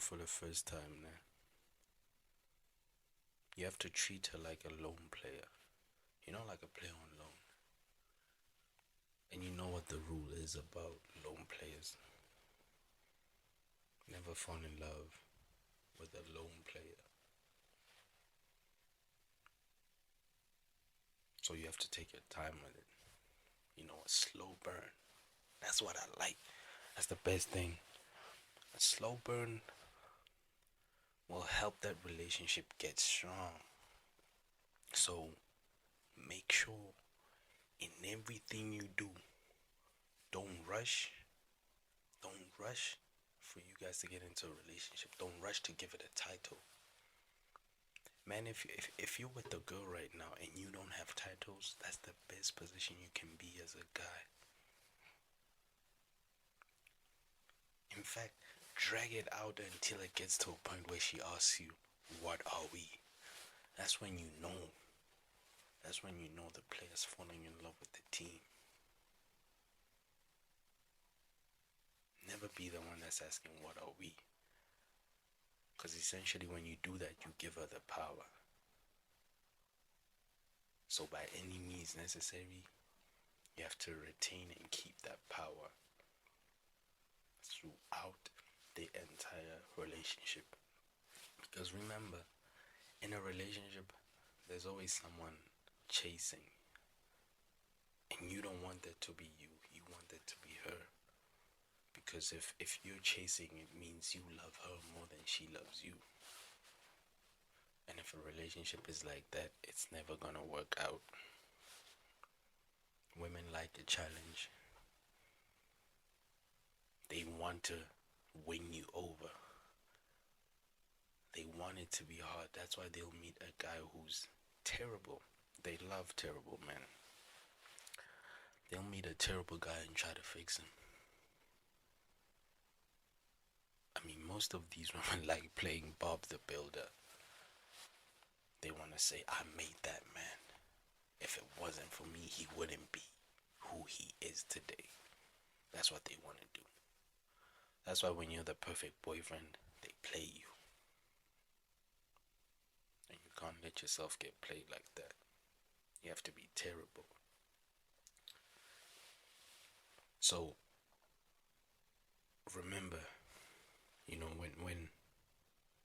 for the first time now, you have to treat her like a lone player. You know, like a player on loan. And you know what the rule is about lone players. Never fall in love with a lone player. So you have to take your time with it. You know, a slow burn. That's what I like. That's the best thing. A slow burn will help that relationship get strong. So make sure in everything you do, don't rush. Don't rush for you guys to get into a relationship. Don't rush to give it a title. Man, if you're with a girl right now and you don't have titles, that's the best position you can be as a guy. In fact, drag it out until it gets to a point where she asks you, "What are we?" That's when you know. That's when you know the player's falling in love with the team. Never be the one that's asking, "What are we?" Because essentially, when you do that, you give her the power. So, by any means necessary, you have to retain and keep that power throughout the entire relationship. Because remember, in a relationship, there's always someone chasing, and you don't want that to be you, you want that to be her. Because if you're chasing, it means you love her more than she loves you. And if a relationship is like that, it's never gonna work out. Women like a challenge. They want to win you over. They want it to be hard. That's why they'll meet a guy who's terrible. They love terrible men. They'll meet a terrible guy and try to fix him. I mean, most of these women like playing Bob the Builder. They want to say, "I made that man. If it wasn't for me, he wouldn't be who he is today." That's what they want to do. That's why when you're the perfect boyfriend, they play you. And you can't let yourself get played like that. You have to be terrible. So remember, when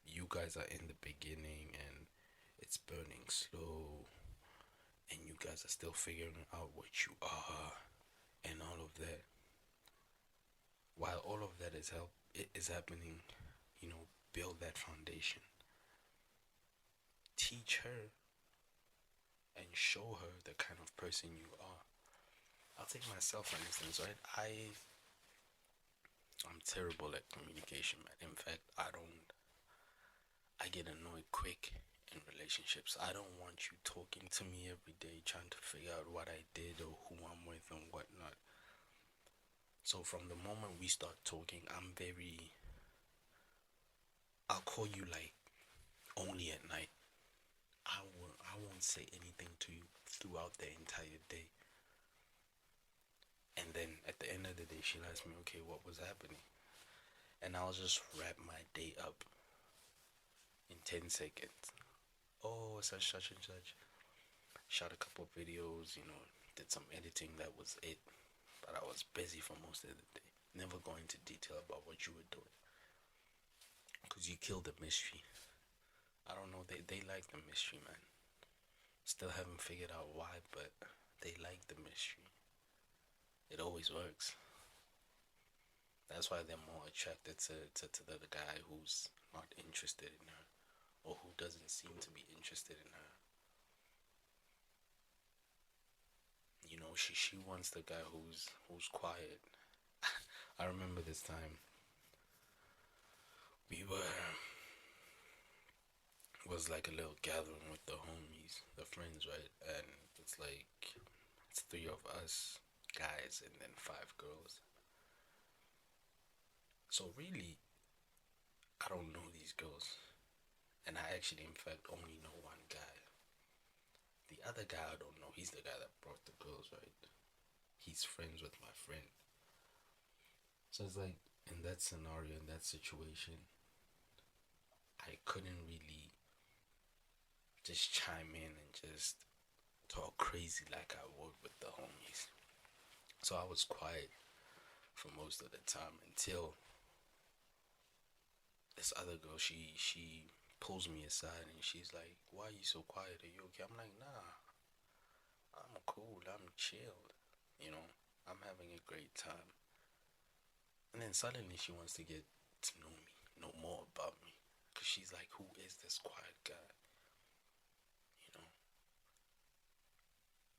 you guys are in the beginning and it's burning slow and you guys are still figuring out what you are and all of that, while all of that is happening, build that foundation. Teach her and show her the kind of person you are. I'll take myself for instance, right? I'm terrible at communication, man. In fact, I get annoyed quick in relationships. I don't want you talking to me every day trying to figure out what I did or who I'm with and whatnot. So from the moment we start talking, I'll call you like only at night. I won't say anything to you throughout the entire day. And then at the end of the day, she'll ask me, "Okay, what was happening?" And I'll just wrap my day up in 10 seconds. Oh, such and such. Shot a couple of videos, did some editing, that was it. But I was busy for most of the day. Never go into detail about what you were doing. Because you killed the mystery. I don't know, they like the mystery, man. Still haven't figured out why, but they like the mystery. It always works. That's why they're more attracted to the guy who's not interested in her or who doesn't seem to be interested in her. She wants the guy who's quiet. I remember this time we was like a little gathering with the homies, the friends, right? And it's three of us guys and then five girls. So really, I don't know these girls, and I actually, in fact, only know one guy. The other guy I don't know. He's the guy that brought the girls, right? He's friends with my friend. So it's like in that scenario, in that situation, I couldn't really just chime in and just talk crazy like I would with the homies. So I was quiet for most of the time until this other girl, she pulls me aside and she's like, "Why are you so quiet? Are you okay?" I'm like, "Nah, I'm cool. I'm chilled. You know, I'm having a great time." And then suddenly she wants to get to know me, know more about me, cause she's like, "Who is this quiet guy?" You know.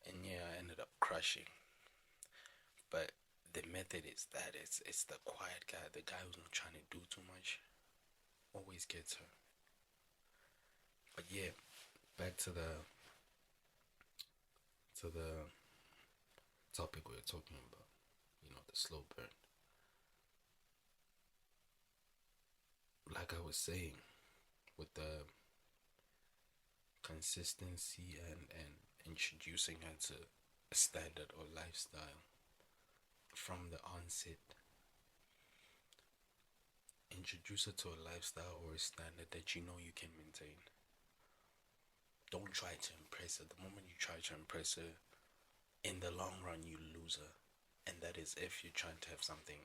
And yeah, I ended up crushing. But the method is that it's the quiet guy, the guy who's not trying to do too much, always gets her. But yeah, back to the topic we are talking about. The slow burn. Like I was saying, with the consistency and introducing her to a standard or lifestyle from the onset, introduce her to a lifestyle or a standard that you know you can maintain. Don't try to impress her. The moment you try to impress her, in the long run, you lose her. And that is if you're trying to have something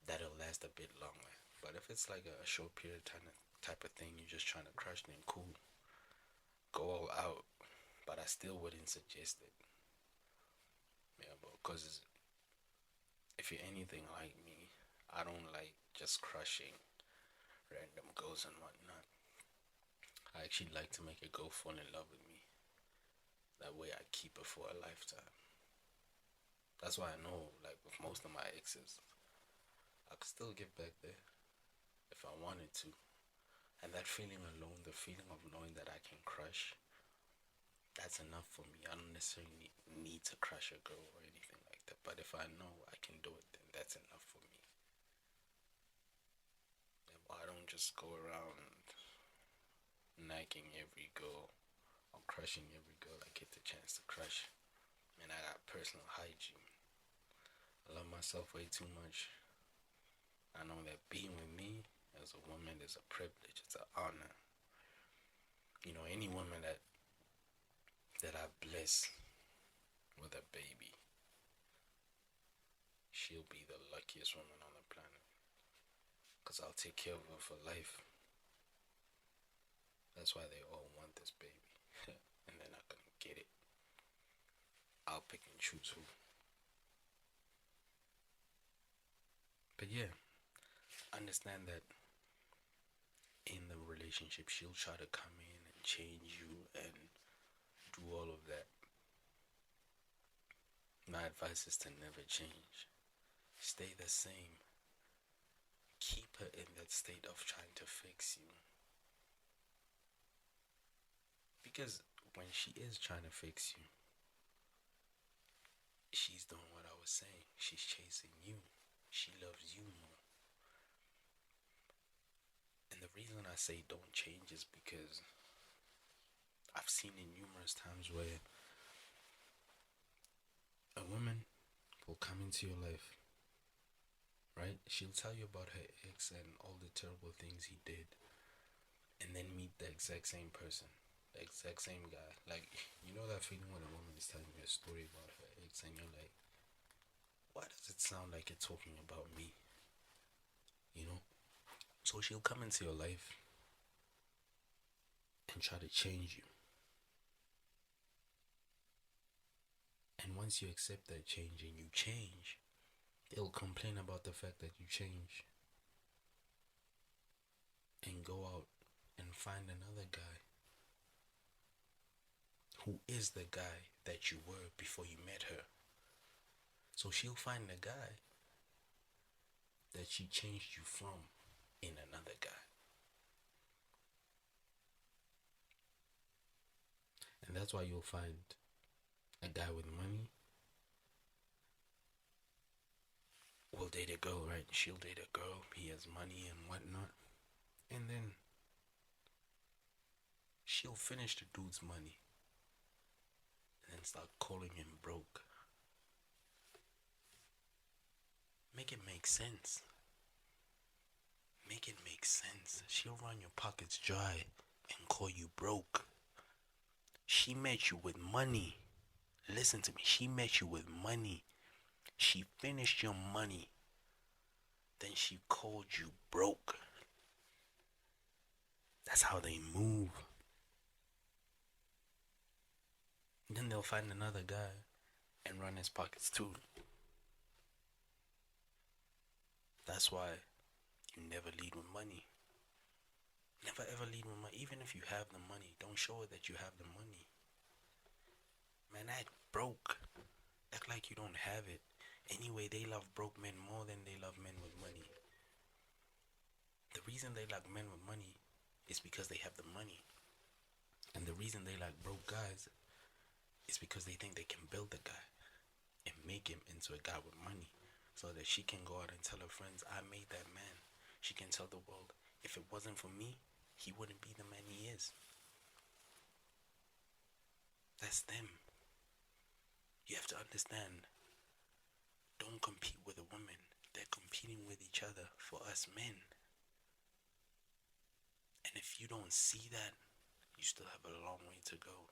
that'll last a bit longer. But if it's like a short period type of thing, you're just trying to crush, then cool, go all out. But I still wouldn't suggest it. Yeah, because if you're anything like me, I don't like just crushing random girls and whatnot. I actually like to make a girl fall in love with me. That way I keep her for a lifetime. That's why I know, like with most of my exes, I could still get back there if I wanted to. And that feeling alone, the feeling of knowing that I can crush, that's enough for me. I don't necessarily need to crush a girl or anything like that. But if I know I can do it, then that's enough for me. And I don't just go around nagging every girl or crushing every girl I get the chance to crush. And I got personal hygiene. I love myself way too much. I know that being with me as a woman is a privilege. It's an honor. Any woman that I bless with a baby, she'll be the luckiest woman on the planet. Because I'll take care of her for life. That's why they all want this baby. And they're not gonna get it. I'll pick and choose who. But yeah, understand that in the relationship, she'll try to come in and change you and do all of that. My advice is to never change. Stay the same. Keep her in that state of trying to fix you. Because when she is trying to fix you, she's doing what I was saying. She's chasing you. She loves you more. And the reason I say don't change is because I've seen it numerous times where a woman will come into your life, right? She'll tell you about her ex and all the terrible things he did, and then meet the exact same person, the exact same guy. Like, you know that feeling when a woman is telling you a story about her ex, and you're like, why does it sound like it's talking about me? You know? So she'll come into your life and try to change you. And once you accept that change and you change, they'll complain about the fact that you change and go out and find another guy who is the guy that you were before you met her. So she'll find the guy that she changed you from in another guy. And that's why you'll find a guy with money will date a girl, right? She'll date a girl, he has money and whatnot. And then she'll finish the dude's money and then start calling him broke. Make it make sense. Make it make sense. She'll run your pockets dry and call you broke. She met you with money. Listen to me. She met you with money. She finished your money. Then she called you broke. That's how they move. Then they'll find another guy and run his pockets too. That's why you never lead with money. Never ever lead with money. Even if you have the money, don't show her that you have the money. Man, act broke. Act like you don't have it. Anyway, they love broke men more than they love men with money. The reason they like men with money is because they have the money. And the reason they like broke guys is because they think they can build the guy and make him into a guy with money, so that she can go out and tell her friends, I made that man. She can tell the world, if it wasn't for me, he wouldn't be the man he is. That's them. You have to understand, don't compete with a woman. They're competing with each other for us men. And if you don't see that, you still have a long way to go.